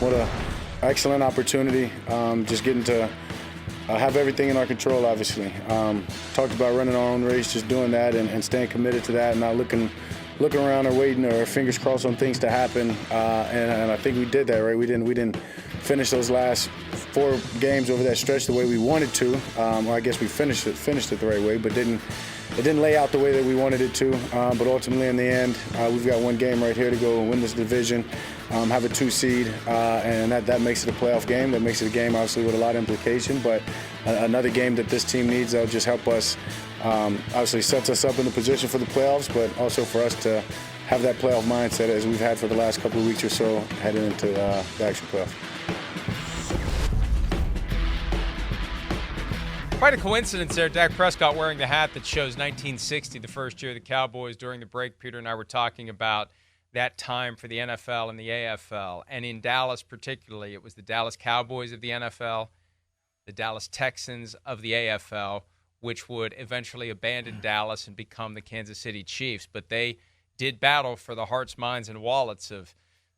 What a excellent opportunity. Just getting to have everything in our control, obviously. Talked about running our own race, just doing that and staying committed to that, and not looking around or waiting or fingers crossed on things to happen. And I think we did that, right? We didn't finish those last 4 games over that stretch the way we wanted to. Or I guess we finished it the right way, but it didn't lay out the way that we wanted it to. But ultimately, in the end, we've got 1 game right here to go and win this division, have a 2 seed, and that makes it a playoff game. That makes it a game, obviously, with a lot of implication. But another game that this team needs that'll just help us. Obviously, sets us up in the position for the playoffs, but also for us to have that playoff mindset as we've had for the last couple of weeks or so heading into the actual playoffs. Quite a coincidence there. Dak Prescott wearing the hat that shows 1960, the first year of the Cowboys. During the break, Peter and I were talking about that time for the NFL and the AFL. And in Dallas particularly, it was the Dallas Cowboys of the NFL, the Dallas Texans of the AFL, which would eventually abandon Dallas and become the Kansas City Chiefs. But they did battle for the hearts, minds, and wallets of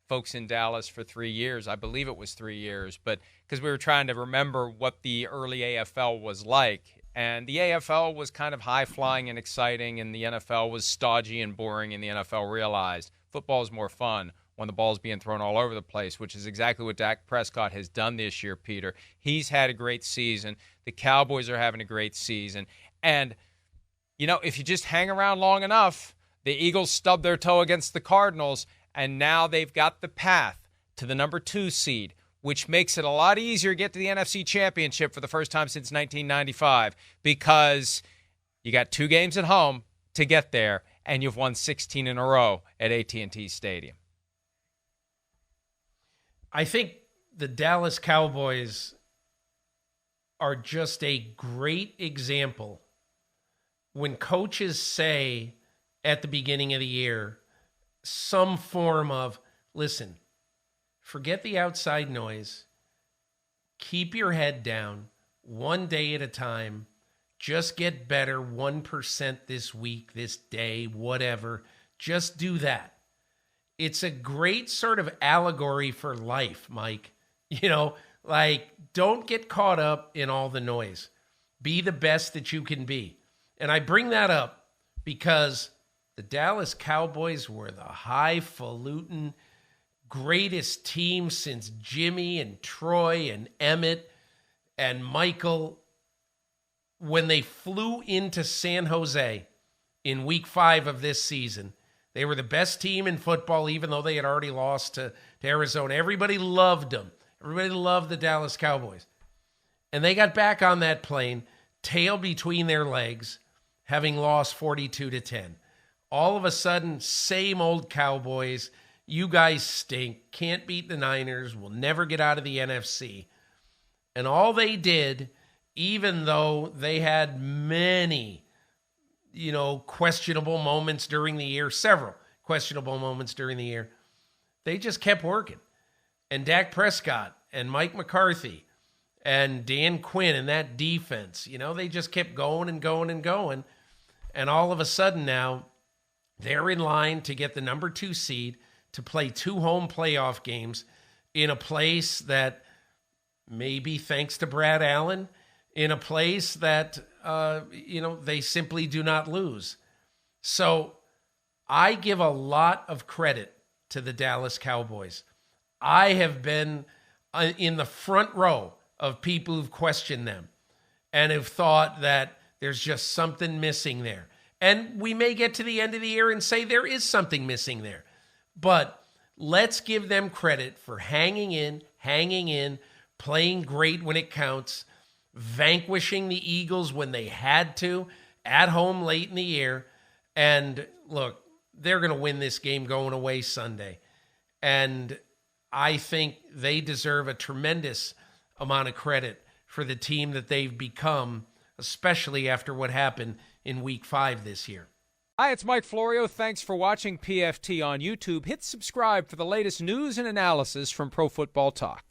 folks in Dallas for 3 years. I believe it was 3 years, but because we were trying to remember what the early AFL was like. And the AFL was kind of high-flying and exciting, and the NFL was stodgy and boring, and the NFL realized football is more fun when the ball's being thrown all over the place, which is exactly what Dak Prescott has done this year, Peter. He's had a great season. The Cowboys are having a great season. And, you know, if you just hang around long enough, the Eagles stubbed their toe against the Cardinals, and now they've got the path to the number 2 seed, which makes it a lot easier to get to the NFC Championship for the first time since 1995 because you got 2 games at home to get there, and you've won 16 in a row at AT&T Stadium. I think the Dallas Cowboys are just a great example when coaches say at the beginning of the year some form of, listen, forget the outside noise, keep your head down, 1 day at a time, just get better 1% this week, this day, whatever, just do that. It's a great sort of allegory for life, Mike. You know, like, don't get caught up in all the noise. Be the best that you can be. And I bring that up because the Dallas Cowboys were the highfalutin greatest team since Jimmy and Troy and Emmett and Michael. When they flew into San Jose in week 5 of this season, they were the best team in football, even though they had already lost to Arizona. Everybody loved them. Everybody loved the Dallas Cowboys. And they got back on that plane, tail between their legs, having lost 42-10. All of a sudden, same old Cowboys. You guys stink. Can't beat the Niners. Will never get out of the NFC. And all they did, even though they had many questionable moments during the year, several questionable moments during the year, they just kept working. And Dak Prescott and Mike McCarthy and Dan Quinn and that defense, they just kept going and going and going. And all of a sudden now, they're in line to get the number 2 seed to play 2 home playoff games in a place that, maybe thanks to Brad Allen, in a place that, they simply do not lose. So I give a lot of credit to the Dallas Cowboys. I have been in the front row of people who've questioned them and have thought that there's just something missing there. And we may get to the end of the year and say there is something missing there. But let's give them credit for hanging in, playing great when it counts, vanquishing the Eagles when they had to, at home late in the year. And look, they're going to win this game going away Sunday. And I think they deserve a tremendous amount of credit for the team that they've become, especially after what happened in week 5 this year. Hi, it's Mike Florio. Thanks for watching PFT on YouTube. Hit subscribe for the latest news and analysis from Pro Football Talk.